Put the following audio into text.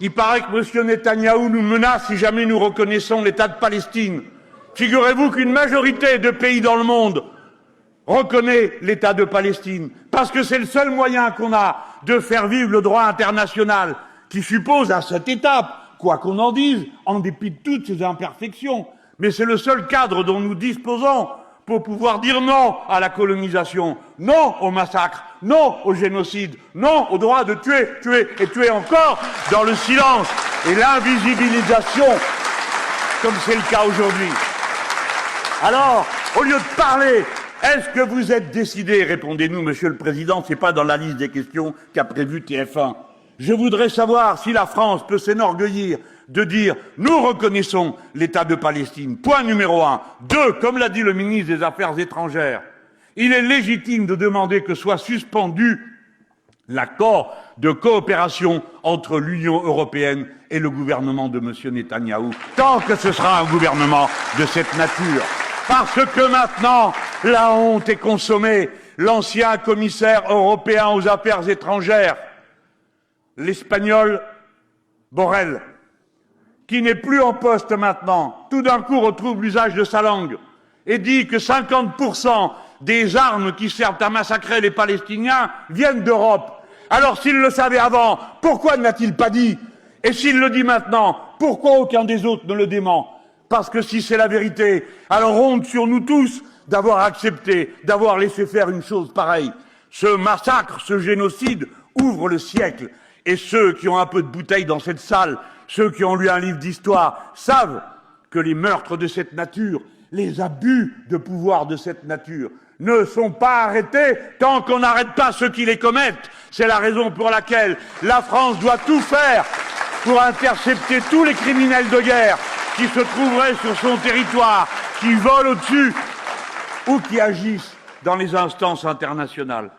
Il paraît que M. Netanyahou nous menace si jamais nous reconnaissons l'État de Palestine. Figurez-vous qu'une majorité de pays dans le monde reconnaît l'État de Palestine, parce que c'est le seul moyen qu'on a de faire vivre le droit international, qui suppose à cette étape, quoi qu'on en dise, en dépit de toutes ses imperfections, mais c'est le seul cadre dont nous disposons pour pouvoir dire non à la colonisation, non au massacre, non au génocide, non au droit de tuer, tuer et tuer encore dans le silence et l'invisibilisation, comme c'est le cas aujourd'hui. Alors, au lieu de parler, est-ce que vous êtes décidé? Répondez-nous, Monsieur le Président, c'est pas dans la liste des questions qu'a prévu TF1. Je voudrais savoir si la France peut s'enorgueillir de dire « Nous reconnaissons l'État de Palestine ». Point numéro 1. 2, comme l'a dit le ministre des Affaires étrangères, il est légitime de demander que soit suspendu l'accord de coopération entre l'Union européenne et le gouvernement de M. Netanyahou, tant que ce sera un gouvernement de cette nature. Parce que maintenant, la honte est consommée. L'ancien commissaire européen aux affaires étrangères, l'Espagnol Borrell, qui n'est plus en poste maintenant, tout d'un coup retrouve l'usage de sa langue et dit que 50% des armes qui servent à massacrer les Palestiniens viennent d'Europe. Alors s'il le savait avant, pourquoi ne l'a-t-il pas dit? Et s'il le dit maintenant, pourquoi aucun des autres ne le dément? Parce que si c'est la vérité, alors honte sur nous tous d'avoir accepté, d'avoir laissé faire une chose pareille. Ce massacre, ce génocide ouvre le siècle. Et ceux qui ont un peu de bouteille dans cette salle, ceux qui ont lu un livre d'histoire, savent que les meurtres de cette nature, les abus de pouvoir de cette nature, ne sont pas arrêtés tant qu'on n'arrête pas ceux qui les commettent. C'est la raison pour laquelle la France doit tout faire pour intercepter tous les criminels de guerre qui se trouveraient sur son territoire, qui volent au-dessus ou qui agissent dans les instances internationales.